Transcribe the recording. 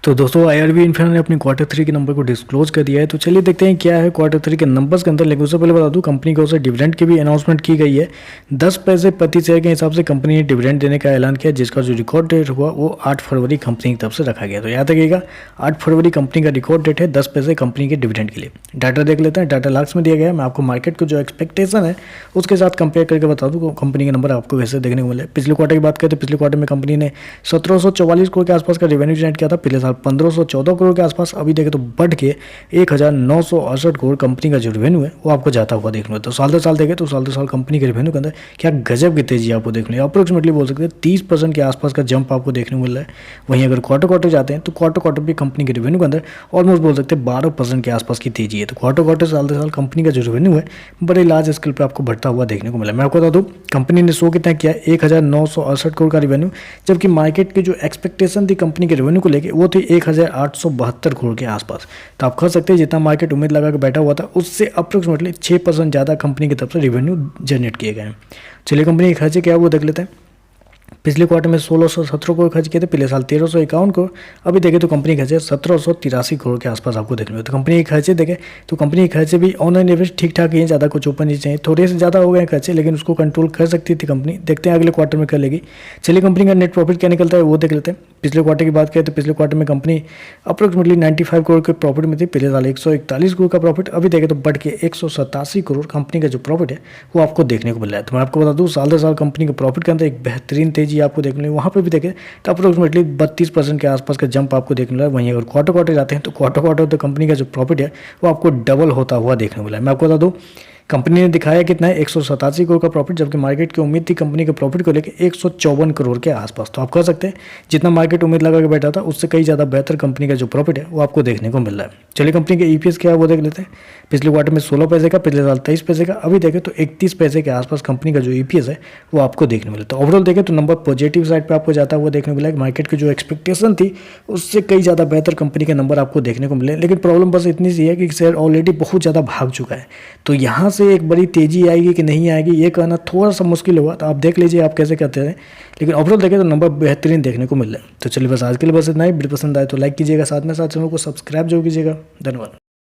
तो दोस्तों IRB infinity ने अपनी क्वार्टर 3 के नंबर को डिस्क्लोज कर दिया है। तो चलिए देखते हैं क्या है क्वार्टर 3 के नंबर्स के अंदर। लेकिन उससे पहले बता दूं, कंपनी की ओर से डिविडेंड की भी अनाउंसमेंट की गई है। 10 पैसे प्रति शेयर के हिसाब से कंपनी ने डिविडेंड देने का ऐलान किया, जिसका जो रिकॉर्ड डेट हुआ वो 8 फरवरी कंपनी की तरफ से रखा गया। तो याद रखिएगा 8 फरवरी कंपनी का रिकॉर्ड डेट है 10 पैसे कंपनी के डिविडेंड के लिए। डाटा देख लेते हैं, डाटा लाख्स में दिया गया है। मैं आपको मार्केट को जो एक्सपेक्टेशन है उसके साथ कंपेयर करके बता दूँ कंपनी के नंबर आपको वैसे देखने को मिले। पिछले क्वार्टर की बात करें तो पिछले क्वार्टर में कंपनी ने 1744 करोड़ के आसपास का रेवेन्यू जनरेट किया था। पिछले साल 1514 करोड़ के आसपास। अभी देखें तो बढ़ के 1968 करोड़ कंपनी का जो रेवेन्यू है वो आपको जाता हुआ देखने को। तो साल दर साल देखें तो साल दर साल कंपनी के रेवेन्यू के अंदर क्या गजब की तेजी आपको देखने को, अप्रोक्सीमेटली बोल सकते हैं 30% के आसपास का जंप आपको देखने को मिल रहा है। वहीं अगर क्वार्टर क्वार्टर जाते हैं तो क्वार्टर क्वार्टर भी कंपनी के रेवेन्यू के अंदर ऑलमोस्ट बोल सकते हैं 12% के आसपास की तेजी है। तो क्वार्टर क्वार्टर साल दर साल कंपनी का जो रेवेन्यू है बड़े लार्ज स्केल पर आपको बढ़ता हुआ देखने को मिला। मैं आपको बता दूं कंपनी ने शो कितना किया, 1968 करोड़ का रेवेन्यू, जबकि मार्केट की जो एक्सपेक्टेशन थी कंपनी के रेवेन्यू को लेकर वो थी 1872 करोड़ के आसपास। तो आप कह सकते हैं जितना मार्केट उम्मीद लगा के बैठा हुआ था उससे अप्रोक्सीमेटली 6% ज़्यादा कंपनी की तरफ से रेवेन्यू जनरेट किए गए हैं। चलिए कंपनी के खर्चे क्या है वो देख लेते हैं। पिछले क्वार्टर में 1617 करोड़ खर्च किए थे, पिछले साल 1351 करोड़। अभी देखें तो कंपनी खर्चे 1783 करोड़ के आसपास आपको देखने को। तो कंपनी के खर्चे देखें तो कंपनी के खर्चे भी ऑन एवरेज ठीक ठाक ही हैं, ज़्यादा कुछ ऊपर नीचे चाहिए, थोड़े से ज़्यादा हो गए खर्चे, लेकिन उसको कंट्रोल कर सकती थी कंपनी। देखते हैं अगले क्वार्टर में कर लेगी। चलिए कंपनी का नेट प्रॉफिट क्या निकलता है वो देख लेते हैं। पिछले क्वार्टर की बात करें तो पिछले क्वार्टर में कंपनी अप्रोक्सीमेटली 95 करोड़ के प्रॉफिट में थी। पिछले साल 141 करोड़ का प्रॉफिट। अभी देखें तो बढ़ के 187 करोड़ कंपनी का जो प्रॉफिट है वो आपको देखने को मिल रहा है। तो मैं आपको बता दूँ साल दर साल कंपनी के प्रॉफिट के अंदर एक बेहतरीन तेजी आपको देखने को, वहाँ पे भी देखें तो अप्रोक्सीमेटली 32% के आसपास का जंप आपको देखने मिला है। वहीं अगर क्वार्टर क्वार्टर जाते हैं तो क्वार्टर क्वार्टर तो कंपनी का जो प्रॉफिट है वो आपको डबल होता हुआ देखने को मिला है। मैं आपको बता दूँ कंपनी ने दिखाया कितना है 187 करोड़ का प्रॉफिट, जबकि मार्केट की उम्मीद थी कंपनी के प्रॉफिट को लेकर 154 करोड़ के आसपास। तो आप कह सकते हैं जितना मार्केट उम्मीद लगा के बैठा था उससे कई ज़्यादा बेहतर कंपनी का जो प्रॉफिट है वो आपको देखने को मिल रहा है। चलिए कंपनी के ईपीएस क्या है वो देख लेते हैं। पिछले क्वार्टर में 16 पैसे का, पिछले साल 23 पैसे का। अभी देखें तो 31 पैसे के आसपास कंपनी का जो ईपीएस है वो आपको देखने मिला। तो ओवरऑल देखें तो नंबर पॉजिटिव साइड पर आपको जाता हुआ देखने को मिला। मार्केट की जो एक्सपेक्टेशन थी उससे कई ज़्यादा बेहतर कंपनी के नंबर आपको देखने को मिले। लेकिन प्रॉब्लम बस इतनी सी है कि शेयर ऑलरेडी बहुत ज़्यादा भाग चुका है। तो यहाँ से एक बड़ी तेजी आएगी कि नहीं आएगी ये कहना थोड़ा सा मुश्किल होगा। तो आप देख लीजिए आप कैसे कहते हैं, लेकिन ओवरऑल देखें तो नंबर बेहतरीन देखने को मिल रहा है। तो चलिए बस आज के लिए बस इतना ही। वीडियो पसंद आए तो लाइक कीजिएगा, साथ में साथ चैनल को सब्सक्राइब जरूर कीजिएगा। धन्यवाद।